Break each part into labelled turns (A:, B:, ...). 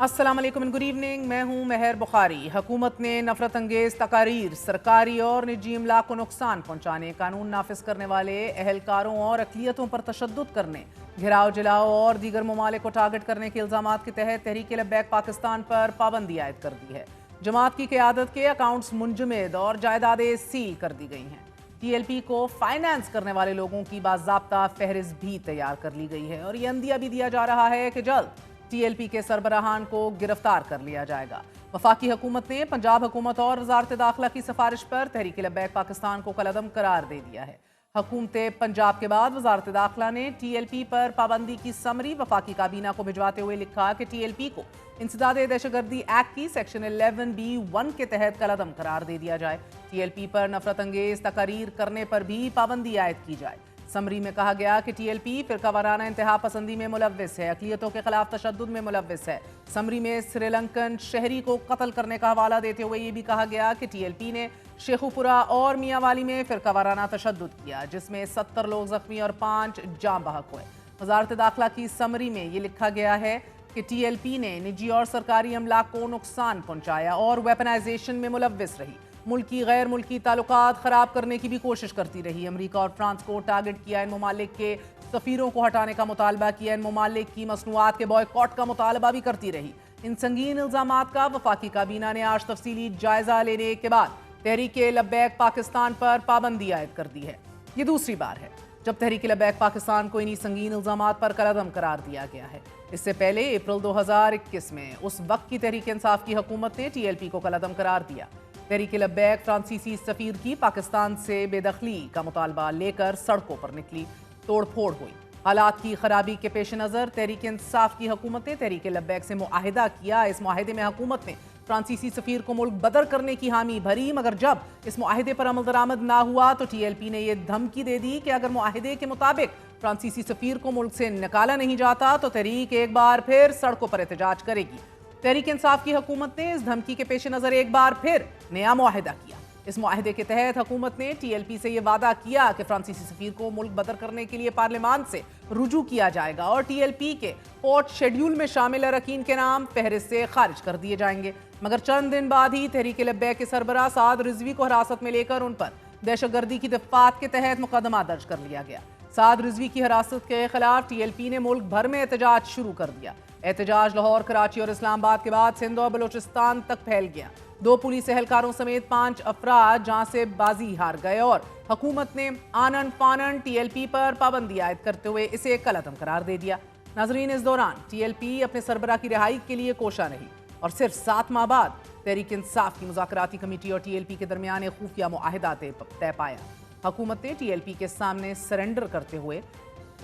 A: अस्सलाम वालेकुम and good evening. मैं हूं मेहर बुखारी। हुकूमत ने नफरत अंगेज तकारीर, सरकारी और निजी इमलाक को नुकसान पहुंचाने, कानून नाफिज करने वाले एहलकारों और अकलियतों पर तशद्दुद करने, घिराव जलाओ और दीगर ममालिक को टारगेट करने के इल्जामात के तहत तहरीक लब्बैक पाकिस्तान पर पाबंदी आयद कर दी है। जमात की क़यादत के अकाउंट्स मुंजमद और जायदादें सील कर दी गई हैं। TLP को फाइनेंस करने वाले लोगों की बाज़ाब्ता फहरिस्त भी तैयार कर ली गई है और ये अंदिया भी दिया जा रहा है कि जल्द TLP के सरबराहान को गिरफ्तार कर लिया जाएगा। वफाकी हुकूमत ने पंजाब हुकूमत और वजारत दाखिला की सिफारिश पर तहरीक लब्बैक पाकिस्तान को कलअदम करार दे दिया है। हुकूमत पंजाब के बाद वजारत दाखिला ने TLP पर पाबंदी की समरी वफाकी काबीना को भिजवाते हुए लिखा कि TLP को इंसदाद दहशतगर्दी एक्ट की सेक्शन 11B(1) के तहत कलअदम करार दे दिया जाए। TLP पर नफरत अंगेज तकारीर करने पर भी पाबंदी आयद की जाए। समरी में कहा गया कि TLP फिरका वाराना इंतहा पसंदी में मुलव्विस है, अक़लियतों के खिलाफ तशद्दुद में मुलव्विस है। समरी में श्रीलंकन शहरी को कत्ल करने का हवाला देते हुए ये भी कहा गया कि TLP ने शेखुपुरा और मियांवाली में फिरका वाराना तशद्दुद किया, जिसमें 70 लोग जख्मी और 5 जाँ बहक हुए। वजारत दाखिला की समरी में ये लिखा गया है कि TLP ने निजी और सरकारी अमलाक को नुकसान पहुंचाया और वेपनाइजेशन में मुलव्विस रही, मुल्की गैर मुल्की ताल्लुकात ख़राब करने की भी कोशिश करती रही। अमरीका और फ्रांस को टारगेट किया, इन ममालिक के सफ़ीरों को हटाने का मुतालबा किया, इन ममालिक की मसनूआत के बॉयकॉट का मुतालबा भी करती रही। इन संगीन इल्ज़ामात का वफाकी काबीना ने आज तफसीली जायज़ा लेने के बाद तहरीक लब्बैक पाकिस्तान पर पाबंदी आयद कर दी है। ये दूसरी बार है जब तहरीक लब्बैक पाकिस्तान को इन्हीं संगीन इल्ज़ामात पर कलअदम करार दिया गया है। इससे पहले अप्रैल 2021 में उस वक्त की तहरीक इंसाफ की हुकूमत ने TLP को कलअदम करार दिया। तहरीक लब्बैक फ्रांसीसी सफ़ीर की पाकिस्तान से बेदखली का मुतालबा लेकर सड़कों पर निकली, तोड़ फोड़ हुई। हालात की खराबी के पेश नज़र तहरीक इंसाफ की हुकूमत ने तहरीक लब्बैक से मुआहिदा किया। इस मुआहिदे में हुकूमत ने फ्रांसीसी सफ़ीर को मुल्क बदर करने की हामी भरी, मगर जब इस मुआहिदे पर अमल दरामद ना हुआ तो TLP ने यह धमकी दे दी कि अगर मुआहिदे के मुताबिक फ्रांसीसी सफ़ीर को मुल्क से निकाला नहीं जाता तो तहरीक एक बार फिर सड़कों पर एहतजाज करेगी। तहरीक इंसाफ की हुकूमत ने इस धमकी के पेश नज़र एक बार फिर नया मुआहिदा किया। इस मुआहिदे के तहत हुकूमत ने TLP से यह वादा किया कि फ्रांसीसी सफ़ीर को मुल्क बदर करने के लिए पार्लियामान से रुजू किया जाएगा और TLP के पोर्ट शेड्यूल में शामिल अरकान के नाम फहरिस्त से खारिज कर दिए जाएंगे। मगर चंद दिन बाद ही तहरीक लब्बैक के सरबराह साद रिजवी को हिरासत में लेकर उन पर दहशतगर्दी की दफ़ात के तहत मुकदमा दर्ज कर लिया गया। साद रिजवी की हिरासत के खिलाफ TLP ने मुल्क भर में एहतजाज शुरू कर दिया। एहतजाज लाहौर, कराची और इस्लामाबाद के बाद सिंध और बलूचिस्तान तक फैल गया। 2 पुलिस एहलकारों समेत 5 अफराद जहां से बाजी हार गए और हुकूमत ने आनन फानन TLP पर पाबंदी आयद करते हुए इसे कलअदम करार दे दिया। नाजरीन, इस दौरान TLP अपने सरबराह की रिहाई के लिए कोशा नहीं और सिर्फ 7 माह बाद तहरीक इंसाफ की मुज़ाकराती कमेटी और TLP के दरमियान खुफिया मुआहिदा तय पाया। हुकूमत ने TLP के सामने सरेंडर करते हुए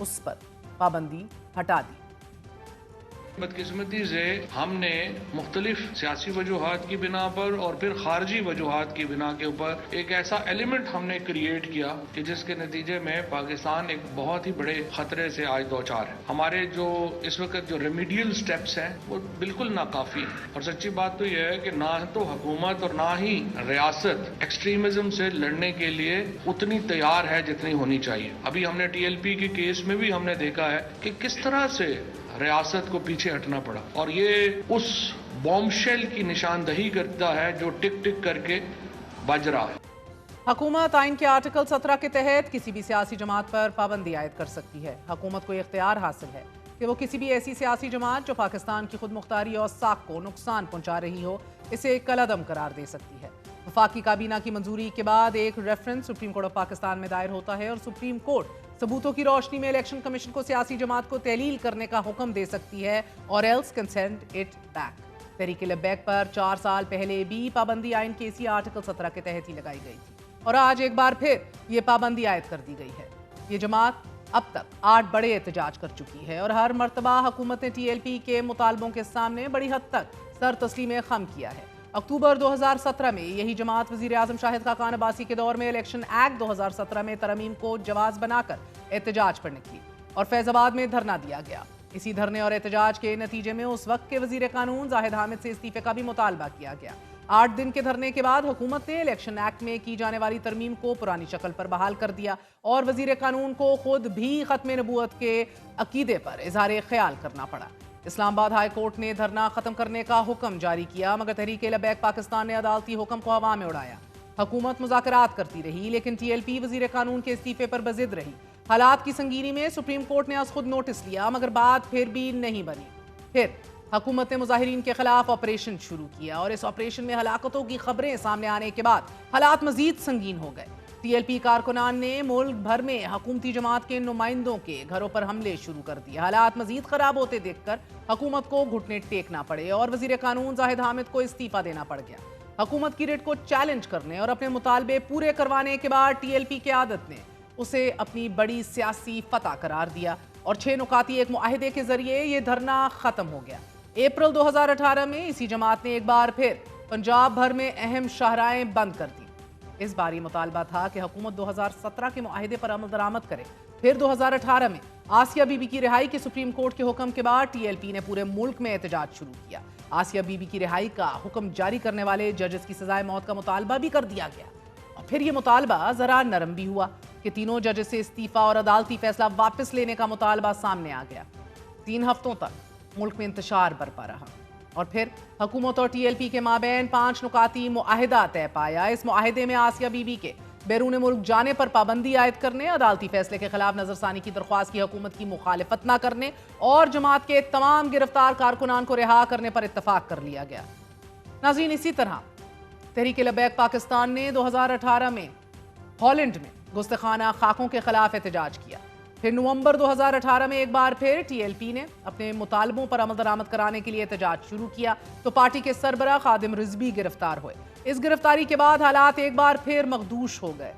A: उस पर पाबंदी हटा दी।
B: बदकिस्मती से हमने मुख्तलिफ सियासी वजूहात की बिना पर और फिर खारजी वजूहात की बिना के ऊपर एक ऐसा एलिमेंट हमने क्रिएट किया कि जिसके नतीजे में पाकिस्तान एक बहुत ही बड़े खतरे से आज दो चार है। हमारे जो इस वक्त जो रेमिडियल स्टेप्स हैं वो बिल्कुल नाकाफी है और सच्ची बात तो यह है कि ना तो हुकूमत और ना ही रियासत एक्सट्रीमिज्म से लड़ने के लिए उतनी तैयार है जितनी होनी चाहिए। अभी हमने TLP के केस में भी हमने देखा है कि किस तरह से रियासत को पीछे हटना पड़ा और ये उस बॉम्बशेल की निशानदही करता है जो टिक टिक करके बज रहा है।
A: हुकूमत आइन के आर्टिकल 17 के तहत किसी भी सियासी जमात पर पाबंदी आयद कर सकती है। हुकूमत को इख्तियार हासिल है कि वो किसी भी ऐसी सियासी जमात जो पाकिस्तान की खुद मुख्तारी और साख को नुकसान पहुंचा रही हो, इसे कलअदम करार दे सकती है। वफाकी काबीना की मंजूरी के बाद एक reference supreme court of Pakistan में दायर होता है और सुप्रीम कोर्ट सबूतों की रोशनी में इलेक्शन कमीशन को सियासी जमात को तहलील करने का हुक्म दे सकती है और else can send it back. Tehreek Labbaik पर 4 साल पहले भी पाबंदी आइन के इसी आर्टिकल 17 के तहत ही लगाई गई थी और आज एक बार फिर ये पाबंदी आयद कर दी गई है। ये जमात अब तक 8 बड़े एहतजाज कर चुकी है और हर मरतबा हुकूमत ने TLP के मुतालबों के सामने बड़ी हद तक सर तस्लीम खम किया है। अक्टूबर 2017 में यही जमात वज़ीर आज़म शाहिद खाकान अब्बासी के दौर में इलेक्शन एक्ट 2017 में तरमीम को जवाज बनाकर एहतजाज पर निकली और फैज़ाबाद में धरना दिया गया। इसी धरने और एहतजाज के नतीजे में उस वक्त के वज़ीर कानून जाहिद हामिद से इस्तीफे का भी मुतालबा किया गया। 8 दिन के धरने के बाद हुकूमत ने इलेक्शन एक्ट में की जाने वाली तरमीम को पुरानी शक्ल पर बहाल कर दिया और वज़ीर कानून को खुद भी खत्म नबूवत के अकीदे पर इजहार ख्याल करना पड़ा। اسلام آباد ہائی کورٹ نے دھرنا ختم کرنے کا حکم جاری کیا، مگر تحریک لبیک پاکستان نے عدالتی حکم کو ہوا میں اڑایا۔ حکومت مذاکرات کرتی رہی لیکن ٹی ایل پی وزیر قانون کے استعفے پر بضد رہی۔ حالات کی سنگینی میں سپریم کورٹ نے از خود نوٹس لیا، مگر بات پھر بھی نہیں بنی۔ پھر حکومت نے مظاہرین کے خلاف آپریشن شروع کیا اور اس آپریشن میں ہلاکتوں کی خبریں سامنے آنے کے بعد حالات مزید سنگین ہو گئے۔ ٹی ایل پی کارکنان نے ملک بھر میں حکومتی جماعت کے نمائندوں کے گھروں پر حملے شروع کر دیے۔ حالات مزید خراب ہوتے دیکھ کر حکومت کو گھٹنے ٹیکنا پڑے اور وزیر قانون زاہد حامد کو استعفیٰ دینا پڑ گیا۔ حکومت کی ریٹ کو چیلنج کرنے اور اپنے مطالبے پورے کروانے کے بعد ٹی ایل پی قیادت نے اسے اپنی بڑی سیاسی فتح قرار دیا اور 6 نکاتی ایک معاہدے کے ذریعے یہ دھرنا ختم ہو گیا۔ اپریل 2018 میں اسی جماعت نے ایک بار پھر پنجاب بھر میں اہم شاہراہیں بند کر دی۔ اس بار یہ مطالبہ تھا کہ حکومت 2017 کے معاہدے پر عمل درآمد کرے۔ پھر 2018 میں آسیہ بی بی کی رہائی کے سپریم کورٹ کے حکم کے بعد ٹی ایل پی نے پورے ملک میں احتجاج شروع کیا۔ آسیہ بی بی کی رہائی کا حکم جاری کرنے والے ججز کی سزائے موت کا مطالبہ بھی کر دیا گیا، اور پھر یہ مطالبہ ذرا نرم بھی ہوا کہ تینوں ججز سے استعفیٰ اور عدالتی فیصلہ واپس لینے کا مطالبہ سامنے آ گیا۔ 3 ہفتوں تک ملک میں انتشار برپا رہا اور پھر حکومت اور ٹی ایل پی کے مابین 5 نکاتی معاہدہ طے پایا۔ اس معاہدے میں آسیہ بی بی کے بیرون ملک جانے پر پابندی عائد کرنے، عدالتی فیصلے کے خلاف نظر ثانی کی درخواست کی حکومت کی مخالفت نہ کرنے اور جماعت کے تمام گرفتار کارکنان کو رہا کرنے پر اتفاق کر لیا گیا۔ ناظرین، اسی طرح تحریک لبیک پاکستان نے 2018 میں ہالینڈ میں گستاخانہ خاکوں کے خلاف احتجاج کیا۔ پھر نومبر 2018 میں ایک بار پھر ٹی ایل پی نے اپنے مطالبوں پر عمل درآمد کرانے کے لیے احتجاج شروع کیا تو پارٹی کے سربراہ خادم رضوی گرفتار ہوئے۔ اس گرفتاری کے بعد حالات ایک بار پھر مخدوش ہو گئے۔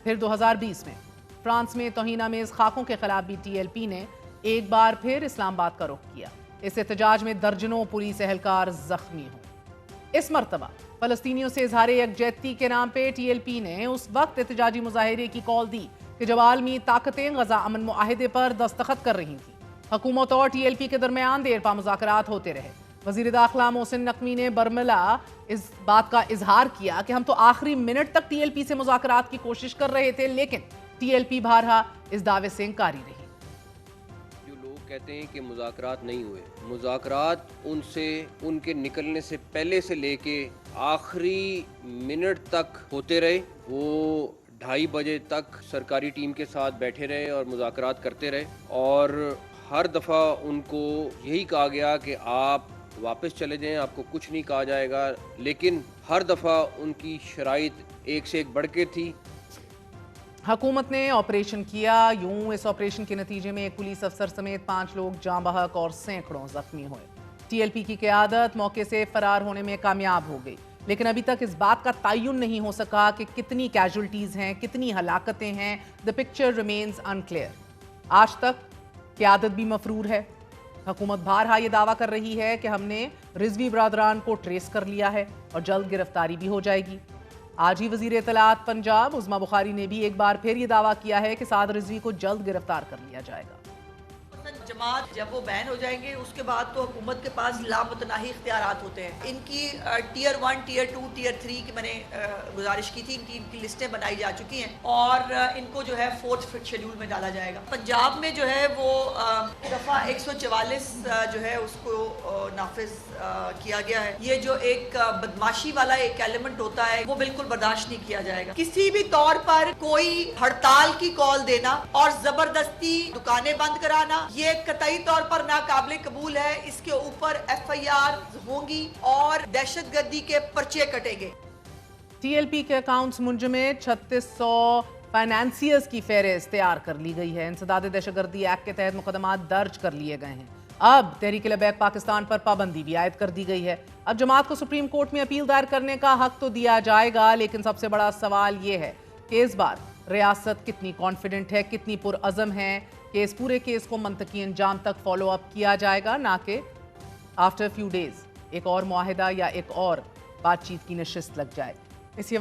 A: پھر 2020 میں فرانس میں توہین آمیز خاکوں کے خلاف بھی ٹی ایل پی نے ایک بار پھر اسلام آباد کا رخ کیا۔ اس احتجاج میں درجنوں پولیس اہلکار زخمی ہوئے۔ اس مرتبہ فلسطینیوں سے اظہار یکجہتی کے نام پہ ٹی ایل پی نے اس وقت احتجاجی مظاہرے کی کال دی کہ جب عالمی طاقتیں غزہ امن معاہدے پر دستخط کر رہی تھیں۔ حکومت اور ٹی ایل پی کے درمیان دیر پا مذاکرات ہوتے رہے۔ وزیر داخلہ محسن نقوی نے برملا اس بات کا اظہار کیا کہ ہم تو آخری منٹ تک ٹی ایل پی سے مذاکرات کی کوشش کر رہے تھے، لیکن ٹی ایل پی بہرحال اس دعوے سے انکاری رہی۔
C: جو لوگ کہتے ہیں کہ مذاکرات نہیں ہوئے، مذاکرات ان کے نکلنے سے پہلے سے لے کے آخری منٹ تک ہوتے رہے۔ وہ 2:30 بجے تک سرکاری ٹیم کے ساتھ بیٹھے رہے اور مذاکرات کرتے رہے، اور ہر دفعہ ان کو یہی کہا گیا کہ آپ واپس چلے جائیں، آپ کو کچھ نہیں کہا جائے گا، لیکن ہر دفعہ ان کی شرائط ایک سے ایک بڑھ کے تھی۔
A: حکومت نے آپریشن کیا، یوں اس آپریشن کے نتیجے میں ایک پولیس افسر سمیت 5 لوگ جاں بحق اور سینکڑوں زخمی ہوئے۔ ٹی ایل پی کی قیادت موقع سے فرار ہونے میں کامیاب ہو گئی، لیکن ابھی تک اس بات کا تعین نہیں ہو سکا کہ کتنی کیجولٹیز ہیں، کتنی ہلاکتیں ہیں۔ The picture remains unclear۔ آج تک قیادت بھی مفرور ہے۔ حکومت بارہا یہ دعویٰ کر رہی ہے کہ ہم نے رضوی برادران کو ٹریس کر لیا ہے اور جلد گرفتاری بھی ہو جائے گی۔ آج ہی وزیر اطلاعات پنجاب عظمیٰ بخاری نے بھی ایک بار پھر یہ دعویٰ کیا ہے کہ سعد رضوی کو جلد گرفتار کر لیا جائے گا۔
D: جماعت جب وہ بین ہو جائیں گے اس کے بعد تو حکومت کے پاس لامتناہی اختیارات ہوتے ہیں۔ ان کی ٹیئر 1، ٹیئر 2، ٹیئر 3 کی میں نے گزارش کی تھی، ان کی لسٹیں بنائی جا چکی ہیں اور ان کو جو ہے 4تھ شیڈول میں ڈالا جائے گا۔ پنجاب میں جو ہے وہ دفعہ 144 جو ہے اس کو نافذ کیا گیا ہے۔ یہ جو ایک بدماشی والا ایک ایلیمنٹ ہوتا ہے وہ بالکل برداشت نہیں کیا جائے گا۔ کسی بھی طور پر کوئی ہڑتال کی کال دینا اور زبردستی دکانیں بند کرانا یہ قطعی طور پر ناقابل قبول ہے۔ اس کے اوپر ایف آئی آر ہوں گی اور دہشت گردی کے پرچے کٹیں گے۔
A: ٹی ایل پی کے اکاؤنٹس منجمد 3600 فائنانسیئرز کی فہرست تیار کر لی گئی ہے۔ انسداد دہشت گردی ایکٹ کے تحت مقدمات درج کر لیے گئے ہیں۔ اب تحریک لبیک پاکستان پر پابندی بھی عائد کر دی گئی ہے۔ اب جماعت کو سپریم کورٹ میں اپیل دائر کرنے کا حق تو دیا جائے گا، لیکن سب سے بڑا سوال یہ ہے کہ اس بار ریاست کتنی کانفیڈنٹ ہے، کتنی پرعزم ہے کہ اس پورے کیس کو منطقی انجام تک فالو اپ کیا جائے گا، نہ کہ آفٹر فیو ڈیز ایک اور معاہدہ یا ایک اور بات چیت کی نشست لگ جائے۔ اس